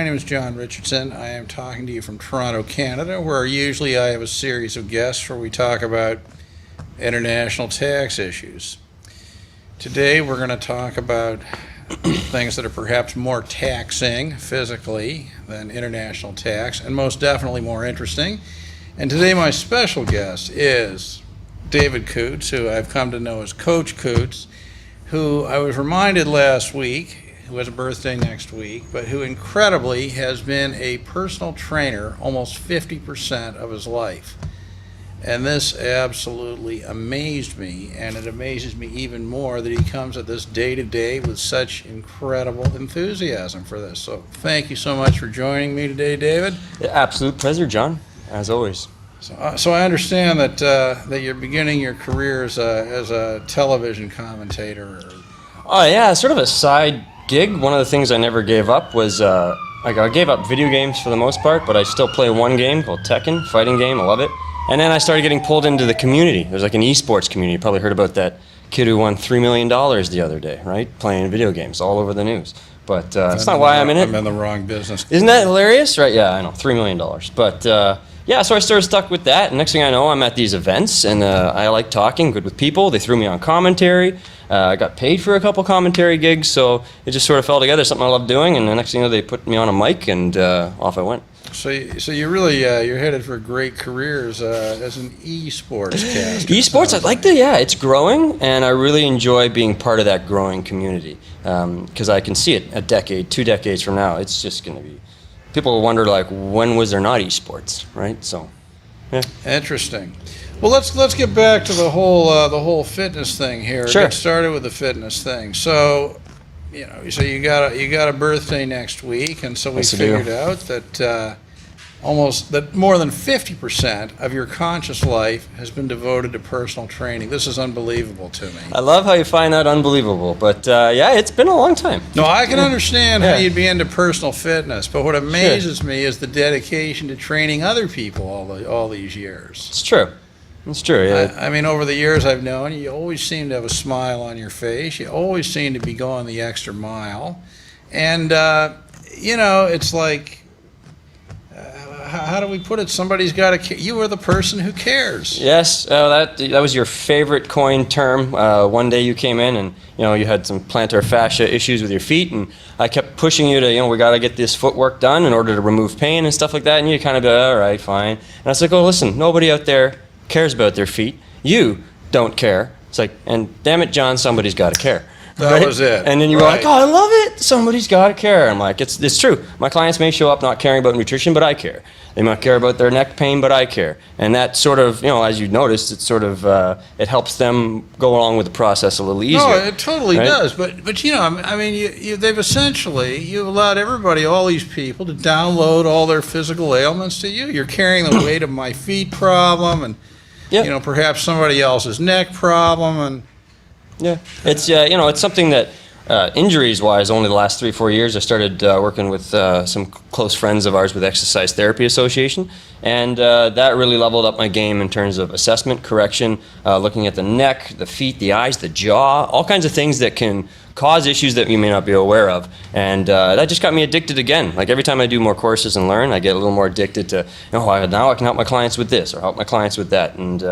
My name is John Richardson. I am talking to you from Toronto, Canada, where usually I have a series of guests where we talk about international tax issues. Today we're going to talk about things that are perhaps more taxing physically than international tax, and most definitely more interesting. And today my special guest is David Coutts, who I've come to know as Coach Coutts, who I was reminded last week, who has a birthday next week, but who incredibly has been a personal trainer almost 50% of his life. And this absolutely amazed me, and it amazes me even more that he comes at this day to day with such incredible enthusiasm for this. So thank you so much for joining me today, David. Absolute pleasure, John, as always. So I understand that you're beginning your career as a television commentator. Oh yeah, sort of a side gig. One of the things I never gave up was I gave up video games for the most part, but I still play one game called Tekken, fighting game. I love it. And then I started getting pulled into the community. There's like an esports community. You probably heard about that kid who won $3 million the other day, right? Playing video games all over the news. But that's not why I'm in it. I'm in the wrong business. Isn't that hilarious? Right, yeah, I know, $3 million. But yeah, so I started stuck with that. And next thing I know, I'm at these events, and I like talking, good with people. They threw me on commentary. I got paid for a couple commentary gigs, so it just sort of fell together, something I love doing. And the next thing you know, they put me on a mic, and off I went. So you're really you're headed for great careers as an esports caster. Esports, I'd like to, yeah, it's growing, and I really enjoy being part of that growing community because I can see it a decade, 2 decades from now. It's just going to be, people will wonder, like, when was there not esports, right? So, yeah. Interesting. Well, let's get back to the whole fitness thing here. Sure. Get started with the fitness thing. So, so you got a birthday next week, and so we figured out that more than 50% of your conscious life has been devoted to personal training. This is unbelievable to me. I love how you find that unbelievable, but yeah, it's been a long time. No, I can understand how you'd be into personal fitness, but what amazes me is the dedication to training other people all these years. It's true. It's true, yeah. I mean, over the years I've known you, always seem to have a smile on your face. You always seem to be going the extra mile. And, it's like, how do we put it? Somebody's got to care. You are the person who cares. Yes, that was your favorite coined term. One day you came in and, you had some plantar fascia issues with your feet, and I kept pushing you to, we got to get this footwork done in order to remove pain and stuff like that, and you kind of be, all right, fine. And I was like, oh, listen, nobody out there cares about their feet. You don't care. It's like, and damn it, John, somebody's got to care. That was it. And then you were like, oh, I love it. Somebody's got to care. I'm like, it's true. My clients may show up not caring about nutrition, but I care. They might care about their neck pain, but I care. And that sort of, as you noticed, it sort of, it helps them go along with the process a little easier. No, it totally does. But I mean, they've essentially, you've allowed everybody, all these people, to download all their physical ailments to you. You're carrying the weight of my feet problem, and perhaps somebody else's neck problem, and it's it's something that injuries-wise, only the last 3-4 years, I started working with some close friends of ours with Exercise Therapy Association, and that really leveled up my game in terms of assessment, correction, looking at the neck, the feet, the eyes, the jaw, all kinds of things that can cause issues that you may not be aware of. And that just got me addicted again. Like every time I do more courses and learn, I get a little more addicted to, now I can help my clients with this or help my clients with that. And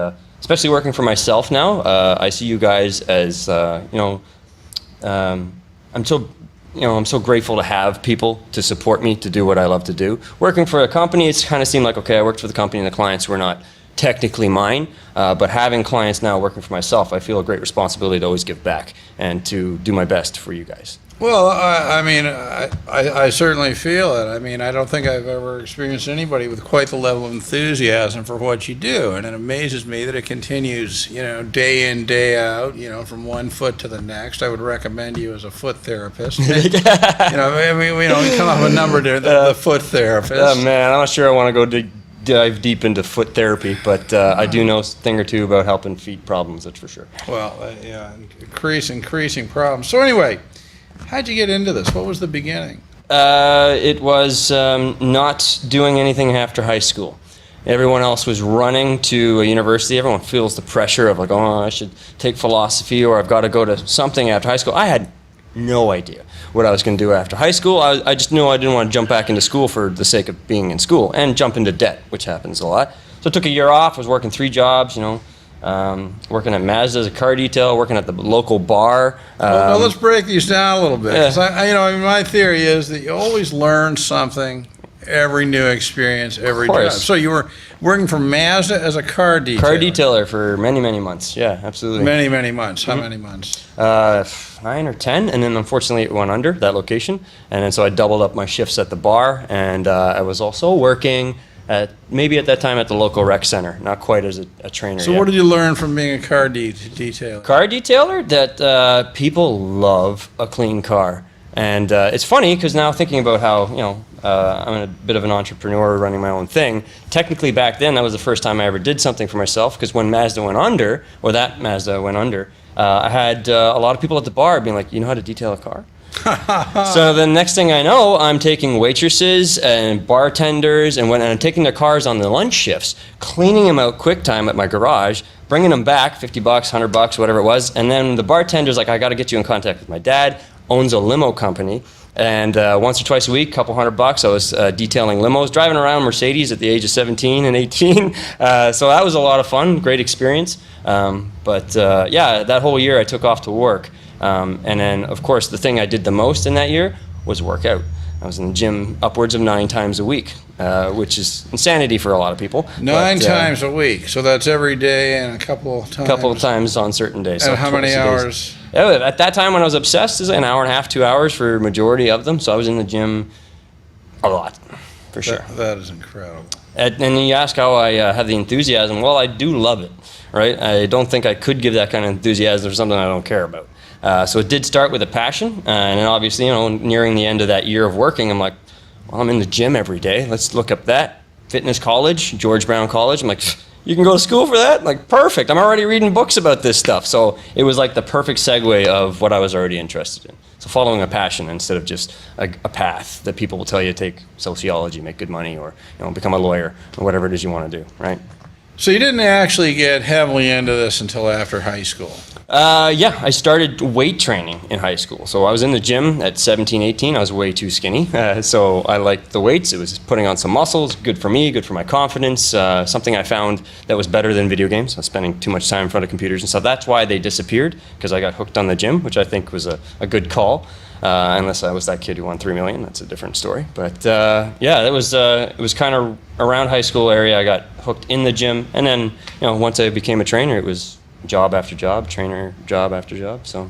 especially working for myself now, I see you guys as, I'm so grateful to have people to support me to do what I love to do. Working for a company, it's kind of seemed like, okay, I worked for the company and the clients were not technically mine, but having clients now, working for myself, I feel a great responsibility to always give back and to do my best for you guys. Well, I certainly feel it. I mean, I don't think I've ever experienced anybody with quite the level of enthusiasm for what you do, and it amazes me that it continues, day in, day out, from one foot to the next. I would recommend you as a foot therapist. We come up with a number to the foot therapist. Oh man, I'm not sure I want to go dive deep into foot therapy, but I do know a thing or two about helping feet problems, that's for sure. Well, increasing problems. So anyway, how'd you get into this? What was the beginning? It was not doing anything after high school. Everyone else was running to a university. Everyone feels the pressure of like, oh, I should take philosophy or I've got to go to something after high school. I had no idea. what I was going to do after high school. I just knew I didn't want to jump back into school for the sake of being in school and jump into debt, which happens a lot. So I took a year off. I was working 3 jobs, working at Mazda as a car detail, working at the local bar. Well, let's break these down a little bit. 'Cause my theory is that you always learn something every new experience, every job. So you were working for Mazda as a car detailer? Car detailer for many, many months. Yeah, absolutely. Many, many months. How many months? 9 or 10, and then unfortunately it went under, that location. And then so I doubled up my shifts at the bar, and I was also working maybe at that time at the local rec center, not quite as a trainer So yet. what did you learn from being a car detailer? Car detailer, that people love a clean car. And it's funny because now thinking about how, I'm a bit of an entrepreneur running my own thing. Technically back then, that was the first time I ever did something for myself, because when Mazda went under, or that Mazda went under, I had a lot of people at the bar being like, you know how to detail a car? So the next thing I know, I'm taking waitresses and bartenders and I'm taking their cars on the lunch shifts, cleaning them out quick time at my garage, bringing them back, $50, $100, whatever it was. And then the bartender's like, I got to get you in contact with my dad, owns a limo company. And once or twice a week, $200, I was detailing limos, driving around Mercedes at the age of 17 and 18. So that was a lot of fun, great experience. But that whole year I took off to work. And then, of course, the thing I did the most in that year was work out. I was in the gym upwards of 9 times a week, which is insanity for a lot of people. 9 times a week, so that's every day and a couple of times? A couple of times on certain days. And so how many hours? At that time when I was obsessed, it was an hour and a half, 2 hours for majority of them. So I was in the gym a lot, for sure. That is incredible. And then you ask how I have the enthusiasm. Well, I do love it, right? I don't think I could give that kind of enthusiasm for something I don't care about. So it did start with a passion, and then obviously, nearing the end of that year of working, I'm like, well, I'm in the gym every day. Let's look up that. Fitness college, George Brown College. I'm like, you can go to school for that? Like, perfect. I'm already reading books about this stuff. So it was like the perfect segue of what I was already interested in. So following a passion instead of just a path that people will tell you to take sociology, make good money, or become a lawyer, or whatever it is you want to do, right? So you didn't actually get heavily into this until after high school? I started weight training in high school. So I was in the gym at 17, 18. I was way too skinny. So I liked the weights. It was putting on some muscles, good for me, good for my confidence, something I found that was better than video games. I was spending too much time in front of computers. And so that's why they disappeared, because I got hooked on the gym, which I think was a good call. Unless I was that kid who won $3 million, that's a different story. But it was kind of around high school area. I got hooked in the gym, and then once I became a trainer, it was job after job, trainer, job after job. So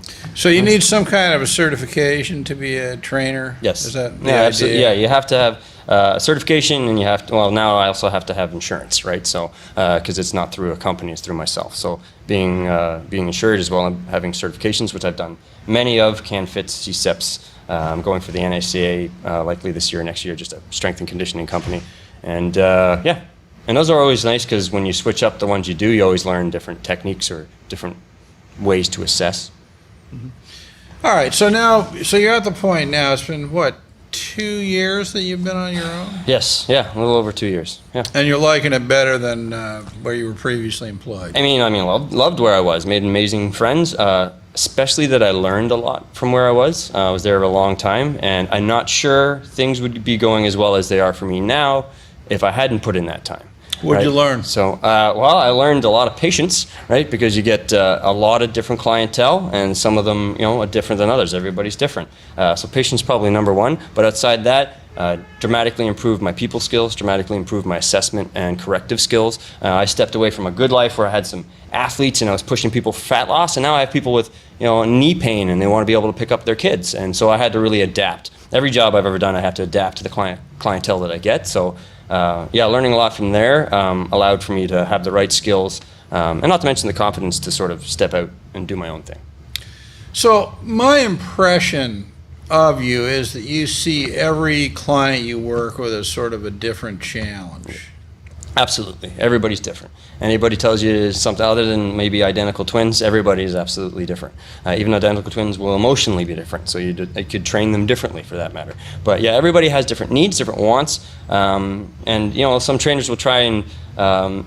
you need some kind of a certification to be a trainer? Yes. Is that the idea? Absolutely. Yeah, you have to have a certification, and you have to. Well, now I also have to have insurance, right? So because it's not through a company, it's through myself. So being insured as well, and having certifications, which I've done many of, CanFits, CSEPs. I'm going for the NACA likely this year, next year, just a strength and conditioning company, and And those are always nice because when you switch up the ones you do, you always learn different techniques or different ways to assess. Mm-hmm. All right, so you're at the point now, it's been, 2 years that you've been on your own? Yes, a little over 2 years, yeah. And you're liking it better than where you were previously employed? Loved where I was, made amazing friends, especially that I learned a lot from where I was. I was there a long time, and I'm not sure things would be going as well as they are for me now if I hadn't put in that time. What did you learn? So, I learned a lot of patience, right? Because you get a lot of different clientele, and some of them, are different than others. Everybody's different. So patience probably number one. But outside that, dramatically improved my people skills, dramatically improved my assessment and corrective skills. I stepped away from a good life where I had some athletes and I was pushing people for fat loss, and now I have people with, knee pain and they want to be able to pick up their kids. And so I had to really adapt. Every job I've ever done, I have to adapt to the clientele that I get. So. Learning a lot from there allowed for me to have the right skills, and not to mention the confidence to sort of step out and do my own thing. So my impression of you is that you see every client you work with as sort of a different challenge. Absolutely. Everybody's different. Anybody tells you something other than maybe identical twins, everybody is absolutely different. Even identical twins will emotionally be different, so you could train them differently for that matter. But yeah, everybody has different needs, different wants, and some trainers will try and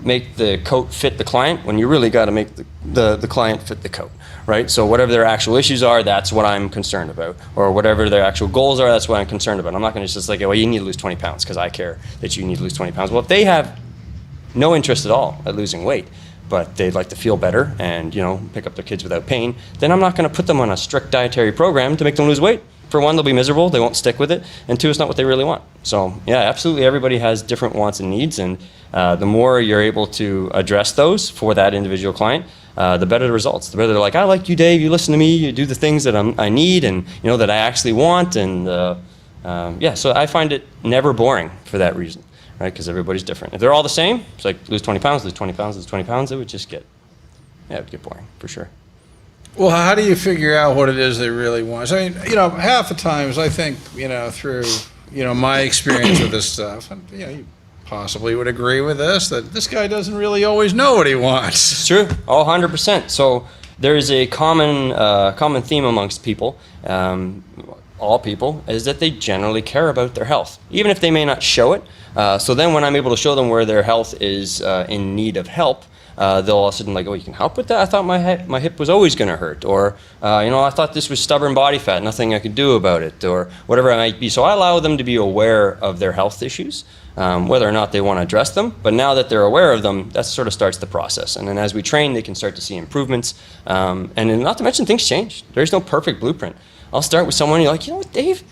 make the coat fit the client when you really got to make the client fit the coat, right? So whatever their actual issues are, that's what I'm concerned about. Or whatever their actual goals are, that's what I'm concerned about. I'm not going to just like, well, you need to lose 20 pounds because I care that you need to lose 20 pounds. Well, if they have no interest at all at losing weight, but they'd like to feel better and, pick up their kids without pain, then I'm not going to put them on a strict dietary program to make them lose weight. For one, they'll be miserable, they won't stick with it, and two, it's not what they really want. So yeah, absolutely everybody has different wants and needs, and the more you're able to address those for that individual client, the better the results. The better they're like, I like you, Dave, you listen to me, you do the things that I need and that I actually want, and so I find it never boring for that reason, right? Because everybody's different. If they're all the same, it's like lose 20 pounds, lose 20 pounds, lose 20 pounds, it would get boring for sure. Well, how do you figure out what it is they really want? I mean, half the times I think, through, my experience with this stuff, and, you possibly would agree with this, that this guy doesn't really always know what he wants. It's true, 100%. So there is a common theme amongst people, all people, is that they generally care about their health, even if they may not show it. So then when I'm able to show them where their health is in need of help, they'll all of a sudden like, oh, you can help with that? I thought my hip was always going to hurt. Or, I thought this was stubborn body fat, nothing I could do about it, or whatever it might be. So I allow them to be aware of their health issues, whether or not they want to address them. But now that they're aware of them, that sort of starts the process. And then as we train, they can start to see improvements. And then not to mention things change. There's no perfect blueprint. I'll start with someone, you're like, you know what, Dave?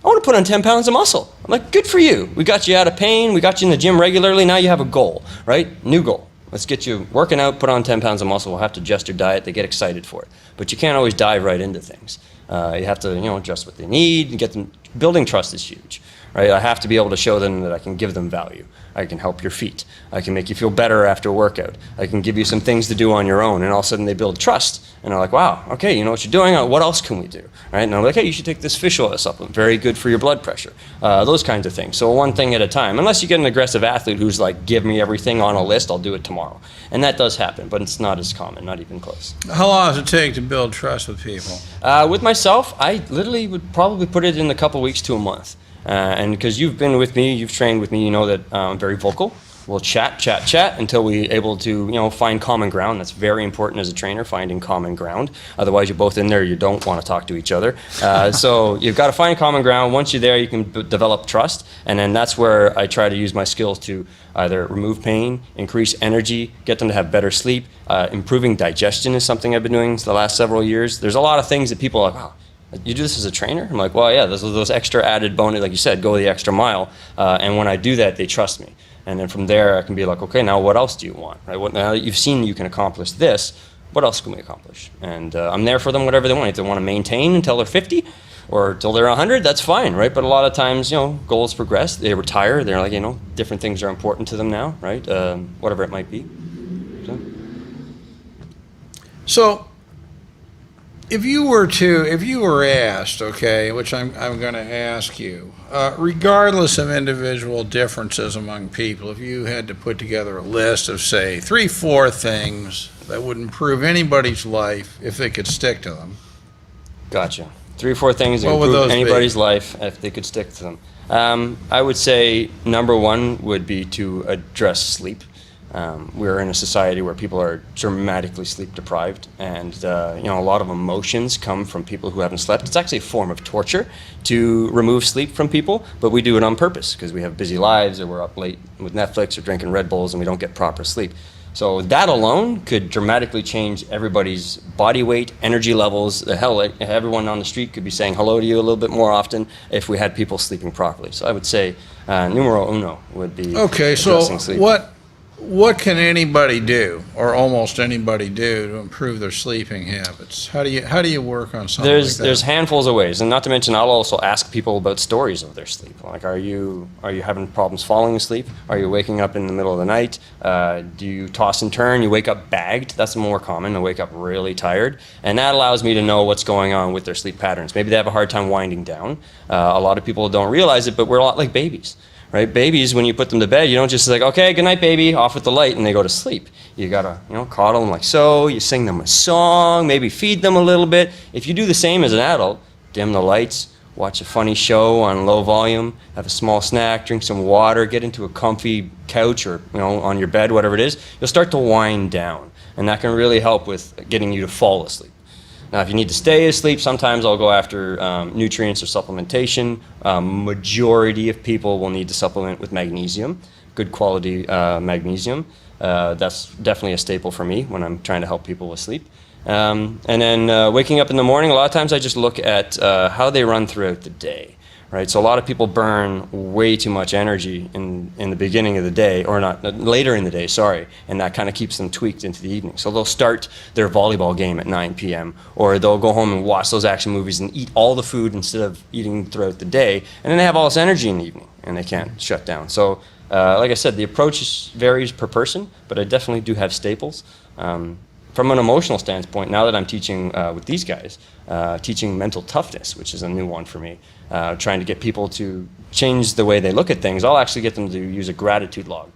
I want to put on 10 pounds of muscle. I'm like, good for you. We got you out of pain. We got you in the gym regularly. Now you have a goal, right? New goal. Let's get you working out, put on 10 pounds of muscle. We'll have to adjust your diet. They get excited for it. But you can't always dive right into things. You have to, adjust what they need and get them. Building trust is huge, right? I have to be able to show them that I can give them value. I can help your feet. I can make you feel better after a workout. I can give you some things to do on your own. And all of a sudden they build trust. And they're like, wow, okay, you know what you're doing. What else can we do? Right? And I'm like, hey, you should take this fish oil supplement. Very good for your blood pressure. Those kinds of things. So one thing at a time. Unless you get an aggressive athlete who's like, give me everything on a list, I'll do it tomorrow. And that does happen, but it's not as common, not even close. How long does it take to build trust with people? With myself, I literally would probably put it in a couple weeks to a month. And because you've been with me, you've trained with me, you know that I'm very vocal. We'll chat until we're able to, find common ground. That's very important as a trainer, finding common ground. Otherwise, you're both in there, you don't want to talk to each other. So you've got to find common ground. Once you're there, you can develop trust. And then that's where I try to use my skills to either remove pain, increase energy, get them to have better sleep. Improving digestion is something I've been doing the last several years. There's a lot of things that people are like, wow, you do this as a trainer? I'm like, well, yeah, those extra added bonus, like you said, go the extra mile. And when I do that, they trust me. And then from there, I can be like, okay, now what else do you want? Right? Now that you've seen you can accomplish this, what else can we accomplish? And I'm there for them, whatever they want. If they want to maintain until they're 50 or until they're 100, that's fine, right? But a lot of times, goals progress. They retire. They're like, different things are important to them now, right? Whatever it might be. So if you were asked, okay, which I'm going to ask you, regardless of individual differences among people, if you had to put together a list of, say, 3-4 things that would improve anybody's life if they could stick to them. Gotcha. 3 or 4 things that would improve anybody's life if they could stick to them. I would say number 1 would be to address sleep. We're in a society where people are dramatically sleep deprived, and a lot of emotions come from people who haven't slept. It's actually a form of torture to remove sleep from people, but we do it on purpose because we have busy lives, or we're up late with Netflix or drinking Red Bulls and we don't get proper sleep. So that alone could dramatically change everybody's body weight, energy levels. Hell, everyone on the street could be saying hello to you a little bit more often if we had people sleeping properly. So I would say numero uno would be addressing sleep. What can anybody do, or almost anybody do, to improve their sleeping habits? How do you work on something like that? There's handfuls of ways, and not to mention, I'll also ask people about stories of their sleep. Like, are you having problems falling asleep? Are you waking up in the middle of the night? Do you toss and turn? You wake up bagged? That's more common. To wake up really tired, and that allows me to know what's going on with their sleep patterns. Maybe they have a hard time winding down. A lot of people don't realize it, but we're a lot like babies. Right, babies, when you put them to bed, you don't just like, okay, good night, baby, off with the light, and they go to sleep. You gotta, coddle them like so. You sing them a song, maybe feed them a little bit. If you do the same as an adult, dim the lights, watch a funny show on low volume, have a small snack, drink some water, get into a comfy couch or on your bed, whatever it is, you'll start to wind down. And that can really help with getting you to fall asleep. Now, if you need to stay asleep, sometimes I'll go after nutrients or supplementation. Majority of people will need to supplement with magnesium, good quality magnesium. That's definitely a staple for me when I'm trying to help people with sleep. And then waking up in the morning, a lot of times I just look at how they run throughout the day. Right, so a lot of people burn way too much energy in the beginning of the day, or not later in the day, sorry, and that kind of keeps them tweaked into the evening. So they'll start their volleyball game at 9 p.m., or they'll go home and watch those action movies and eat all the food instead of eating throughout the day, and then they have all this energy in the evening, and they can't shut down. So, like I said, the approach varies per person, but I definitely do have staples. From an emotional standpoint, now that I'm teaching with these guys, teaching mental toughness, which is a new one for me, trying to get people to change the way they look at things, I'll actually get them to use a gratitude log.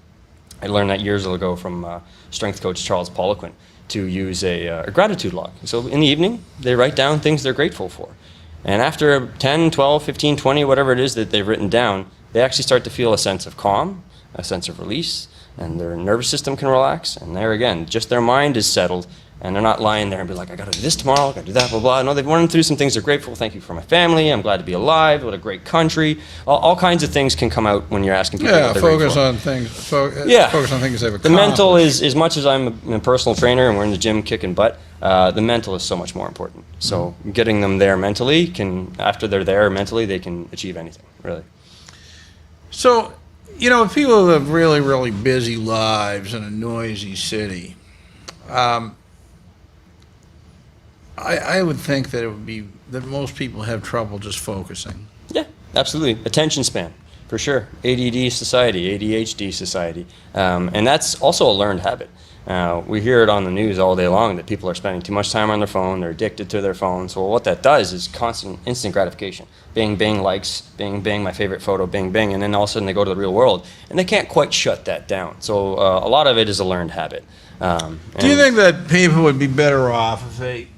I learned that years ago from strength coach Charles Poliquin, to use a gratitude log. So in the evening, they write down things they're grateful for. And after 10, 12, 15, 20, whatever it is that they've written down, they actually start to feel a sense of calm, a sense of release, and their nervous system can relax. And there again, just their mind is settled, and they're not lying there and be like, I got to do this tomorrow, I got to do that, blah, blah. No, they've run through some things they're grateful. Thank you for my family. I'm glad to be alive. What a great country. All kinds of things can come out when you're asking people what they're focus grateful on things. Focus on things they've accomplished. The mental is, as much as I'm a personal trainer and we're in the gym kicking butt, the mental is so much more important. So getting them there mentally after they're there mentally, they can achieve anything, really. So, people who have really, really busy lives in a noisy city, I would think that it would be that most people have trouble just focusing. Yeah, absolutely. Attention span, for sure. ADD society, ADHD society. And that's also a learned habit. We hear it on the news all day long that people are spending too much time on their phone, they're addicted to their phone. So what that does is constant, instant gratification. Bing, bing, likes, bing, bing, my favorite photo, bing, bing. And then all of a sudden they go to the real world. And they can't quite shut that down. So a lot of it is a learned habit. Do you think that people would be better off if they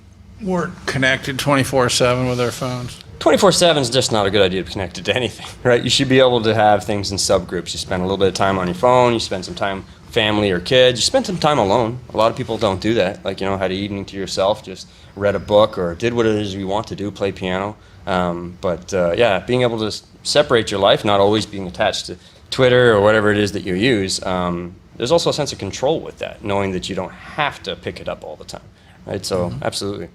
weren't connected 24/7 with their phones? 24/7 is just not a good idea to be connected to anything, right? You should be able to have things in subgroups. You spend a little bit of time on your phone, you spend some time with family or kids, you spend some time alone. A lot of people don't do that. Like, had an evening to yourself, just read a book or did what it is you want to do, play piano. Being able to separate your life, not always being attached to Twitter or whatever it is that you use, there's also a sense of control with that, knowing that you don't have to pick it up all the time, right? So, absolutely.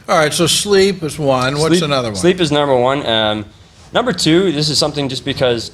All right, so sleep is one. What's another one? Sleep is number one. Number two, this is something just because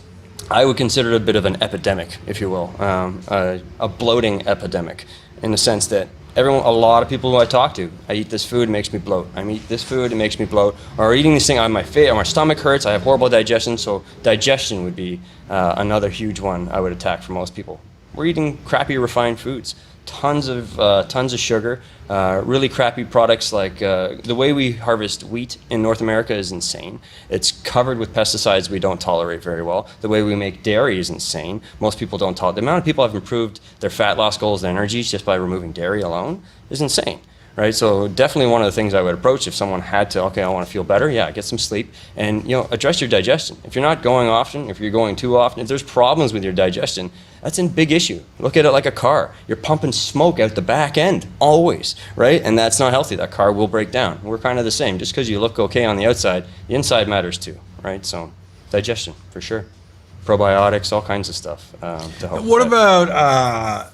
I would consider it a bit of an epidemic, if you will, a bloating epidemic, in the sense that a lot of people who I talk to, I eat this food, it makes me bloat. I eat this food, it makes me bloat. Or eating this thing, my stomach hurts, I have horrible digestion, so digestion would be another huge one I would attack for most people. We're eating crappy refined foods. Tons of sugar, really crappy products like the way we harvest wheat in North America is insane. It's covered with pesticides we don't tolerate very well. The way we make dairy is insane. Most people don't tolerate. The amount of people have improved their fat loss goals and energies just by removing dairy alone is insane. Right, so definitely one of the things I would approach if someone had to, I want to feel better, get some sleep, and address your digestion. If you're not going often, if you're going too often, if there's problems with your digestion, that's a big issue. Look at it like a car. You're pumping smoke out the back end, always, right? And that's not healthy. That car will break down. We're kind of the same. Just because you look okay on the outside, the inside matters too, right? So digestion, for sure. Probiotics, all kinds of stuff to help. What about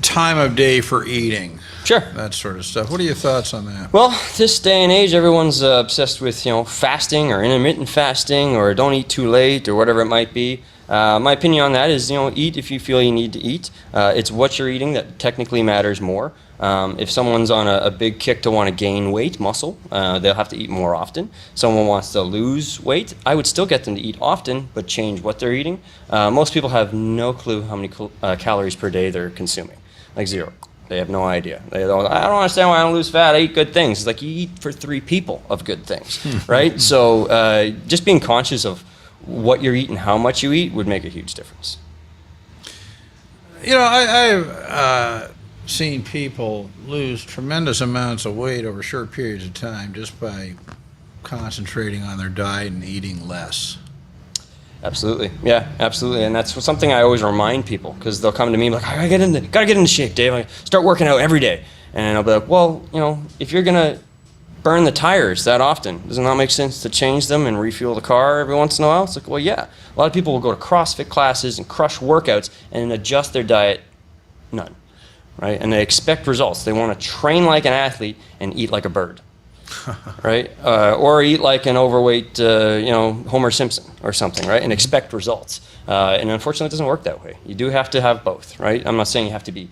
time of day for eating? Sure. That sort of stuff. What are your thoughts on that? Well, this day and age, everyone's obsessed with, fasting or intermittent fasting or don't eat too late or whatever it might be. My opinion on that is, eat if you feel you need to eat. It's what you're eating that technically matters more. If someone's on a big kick to want to gain weight, muscle, they'll have to eat more often. Someone wants to lose weight, I would still get them to eat often, but change what they're eating. Most people have no clue how many calories per day they're consuming, like zero. They have no idea. I don't understand why I don't lose fat. I eat good things. It's like you eat for 3 people of good things, right? So just being conscious of what you're eating, how much you eat, would make a huge difference. I've seen people lose tremendous amounts of weight over short periods of time just by concentrating on their diet and eating less. Absolutely. Yeah, absolutely. And that's something I always remind people, because they'll come to me like, I gotta get into shape, Dave. I start working out every day. And I'll be like, well, if you're gonna burn the tires that often, does it not make sense to change them and refuel the car every once in a while? It's like, well, yeah. A lot of people will go to CrossFit classes and crush workouts and adjust their diet, none, right? And they expect results. They want to train like an athlete and eat like a bird. Right? Or eat like an overweight, Homer Simpson or something, right? And expect results. And unfortunately, it doesn't work that way. You do have to have both, right? I'm not saying you have to be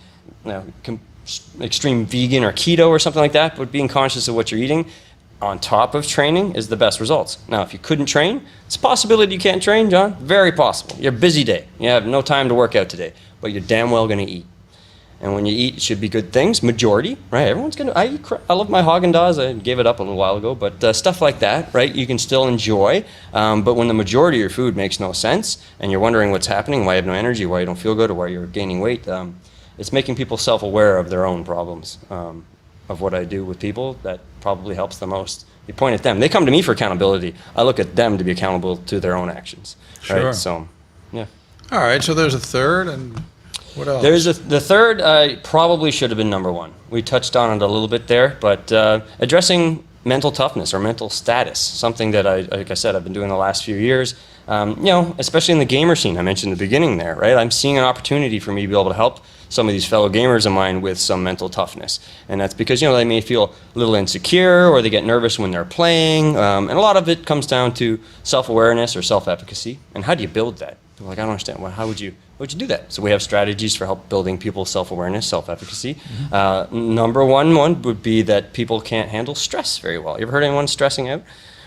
extreme vegan or keto or something like that, but being conscious of what you're eating on top of training is the best results. Now, if you couldn't train, it's a possibility you can't train, John. Very possible. You're a busy day. You have no time to work out today, but you're damn well going to eat. And when you eat, it should be good things. Majority, right? Everyone's gonna. I love my Haagen-Dazs. I gave it up a little while ago, but stuff like that, right? You can still enjoy. But when the majority of your food makes no sense, and you're wondering what's happening, why you have no energy, why you don't feel good, or why you're gaining weight, it's making people self-aware of their own problems. Of what I do with people, that probably helps the most. You point at them. They come to me for accountability. I look at them to be accountable to their own actions. Sure. Right? So, yeah. All right. So there's a third, and what else? The third probably should have been number one. We touched on it a little bit there, but addressing mental toughness or mental status, something that like I said, I've been doing the last few years. Especially in the gamer scene, I mentioned in the beginning there, right? I'm seeing an opportunity for me to be able to help some of these fellow gamers of mine with some mental toughness. And that's because, they may feel a little insecure or they get nervous when they're playing. And a lot of it comes down to self-awareness or self-efficacy. And how do you build that? People are like, I don't understand. Well, how would you do that? So we have strategies for help building people's self-awareness, self-efficacy. Mm-hmm. Number one would be that people can't handle stress very well. You ever heard anyone stressing out?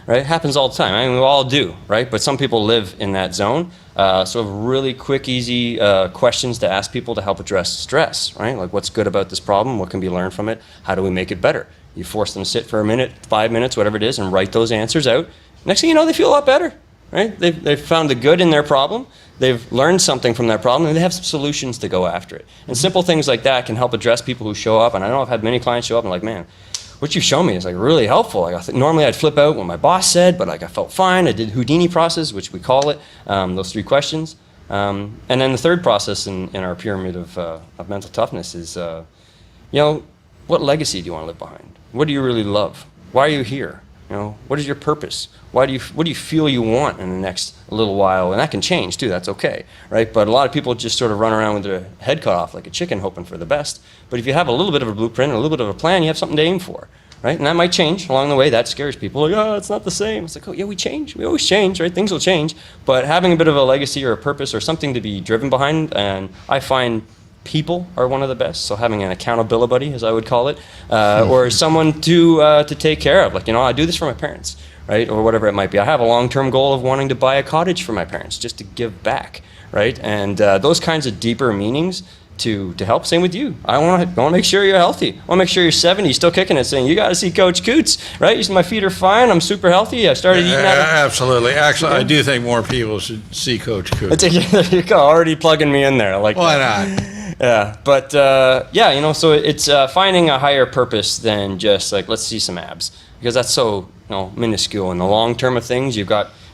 Right? It happens all the time. I mean, we all do, right? But some people live in that zone. So really quick, easy questions to ask people to help address stress, right? Like, what's good about this problem? What can be learned from it? How do we make it better? You force them to sit for a minute, 5 minutes, whatever it is, and write those answers out. Next thing you know, they feel a lot better, right? They've found the good in their problem. They've learned something from that problem, and they have some solutions to go after it. And simple things like that can help address people who show up. And I know I've had many clients show up and like, man, what you've shown me is like really helpful. Like normally I'd flip out what my boss said, but like I felt fine. I did Houdini process, which we call it, those 3 questions. And then the third process in our pyramid of mental toughness is, what legacy do you want to leave behind? What do you really love? Why are you here? What is your purpose? What do you feel you want in the next little while? And that can change too, that's okay, right? But a lot of people just sort of run around with their head cut off like a chicken hoping for the best. But if you have a little bit of a blueprint, a little bit of a plan, you have something to aim for, right? And that might change along the way. That scares people. Like, oh, it's not the same. It's like, oh yeah, we change. We always change, right? Things will change. But having a bit of a legacy or a purpose or something to be driven behind, and I find people are one of the best. So having an accountability buddy, as I would call it, or someone to take care of. Like, I do this for my parents, right? Or whatever it might be. I have a long-term goal of wanting to buy a cottage for my parents, just to give back, right? And those kinds of deeper meanings to help. Same with you. I want to make sure you're healthy. I want to make sure you're 70, still kicking it, saying, you got to see Coach Coutts, right? You see my feet are fine. I'm super healthy. I started eating out of... Absolutely. Actually, I do think more people should see Coach Coutts. There you go. Already plugging me in there. Like Why that. not? Yeah, but so it's finding a higher purpose than just like, let's see some abs, because that's so minuscule. In the long term of things,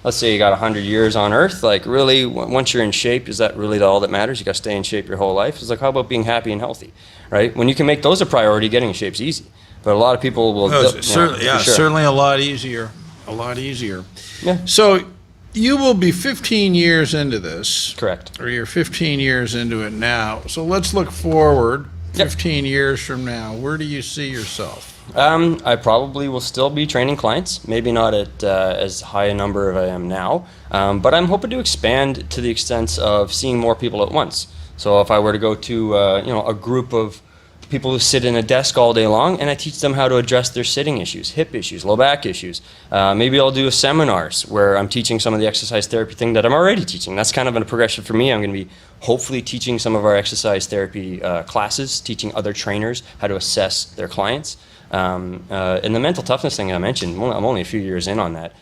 let's say you got 100 years on Earth. Like, really, once you're in shape, is that really all that matters? You got to stay in shape your whole life. It's like, how about being happy and healthy, right? When you can make those a priority, getting in shape's easy. But a lot of people will. Certainly a lot easier. A lot easier. Yeah. So you will be 15 years into this. Correct. Or you're 15 years into it now. So let's look forward 15 years from now. Where do you see yourself? I probably will still be training clients, maybe not at as high a number as I am now, but I'm hoping to expand to the extent of seeing more people at once. So if I were to go to a group of people who sit in a desk all day long, and I teach them how to address their sitting issues, hip issues, low back issues. Maybe I'll do seminars where I'm teaching some of the exercise therapy thing that I'm already teaching. That's kind of a progression for me. I'm going to be hopefully teaching some of our exercise therapy classes, teaching other trainers how to assess their clients. And the mental toughness thing I mentioned, I'm only a few years in on that.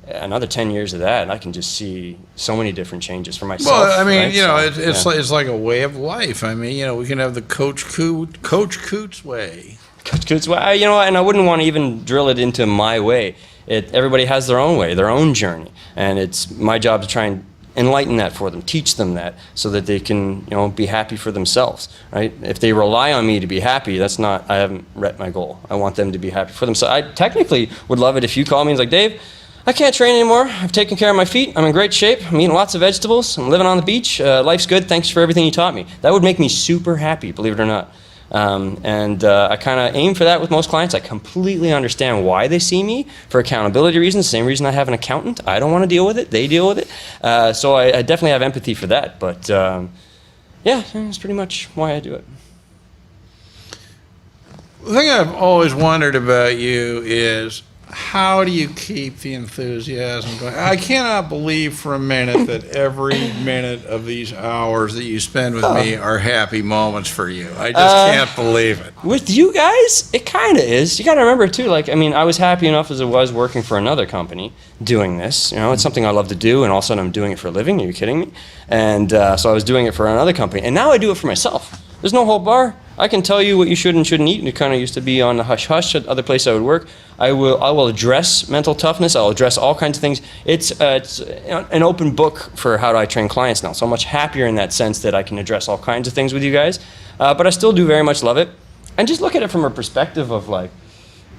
Another 10 years of that, and I can just see so many different changes for myself. Well, I mean, right? it's like a way of life. I mean, we can have the Coach Coutts way. Coach Coutts way, and I wouldn't want to even drill it into my way. Everybody has their own way, their own journey, and it's my job to try and enlighten that for them, teach them that, so that they can, be happy for themselves, right? If they rely on me to be happy, I haven't met my goal. I want them to be happy for themselves. I technically would love it if you call me and like, Dave, I can't train anymore. I've taken care of my feet. I'm in great shape. I'm eating lots of vegetables. I'm living on the beach. Life's good. Thanks for everything you taught me. That would make me super happy, believe it or not. I kind of aim for that with most clients. I completely understand why they see me for accountability reasons. Same reason I have an accountant. I don't want to deal with it. They deal with it. So I definitely have empathy for that. But yeah, that's pretty much why I do it. The thing I've always wondered about you is, how do you keep the enthusiasm going? I cannot believe for a minute that every minute of these hours that you spend with me are happy moments for you. I just can't believe it. With you guys, it kind of is. You got to remember, too, I was happy enough as it was working for another company doing this. It's something I love to do, and all of a sudden I'm doing it for a living. Are you kidding me? And so I was doing it for another company, and now I do it for myself. There's no hold bar. I can tell you what you should and shouldn't eat, and it kind of used to be on the hush-hush at other places I would work. I will address mental toughness. I'll address all kinds of things. It's an open book for how do I train clients now. So I'm much happier in that sense that I can address all kinds of things with you guys. But I still do very much love it. And just look at it from a perspective of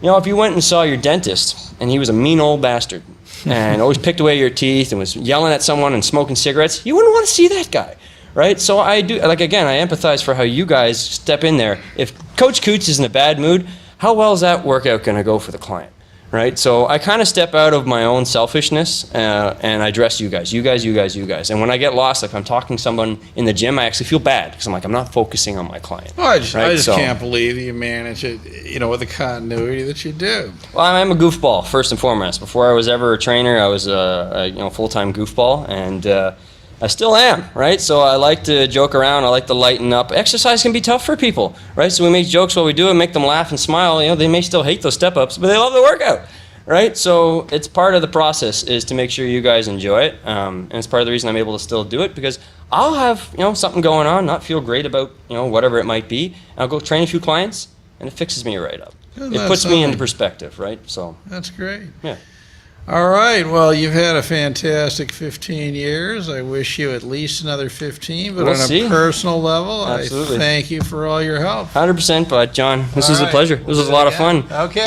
if you went and saw your dentist and he was a mean old bastard and always picked away your teeth and was yelling at someone and smoking cigarettes, you wouldn't want to see that guy. Right? So I do, again, I empathize for how you guys step in there. If Coach Coutts is in a bad mood, how well is that workout going to go for the client? Right? So I kind of step out of my own selfishness and I address you guys. And when I get lost, if I'm talking to someone in the gym, I actually feel bad because I'm not focusing on my client. Well, I just can't believe you manage it, with the continuity that you do. Well, I'm a goofball, first and foremost. Before I was ever a trainer, I was a full-time goofball, and I still am, right? So I like to joke around. I like to lighten up. Exercise can be tough for people, right? So we make jokes while we do it, make them laugh and smile. They may still hate those step-ups, but they love the workout, right? So it's part of the process is to make sure you guys enjoy it. And it's part of the reason I'm able to still do it because I'll have, something going on, not feel great about, whatever it might be. And I'll go train a few clients, and it fixes me right up. It puts me into perspective, right? So that's great. Yeah. All right. Well, you've had a fantastic 15 years. I wish you at least another 15, but We'll on a see. personal level, Absolutely. I thank you for all your help. 100%, but John, this was a right. pleasure. This was a lot of fun. Okay.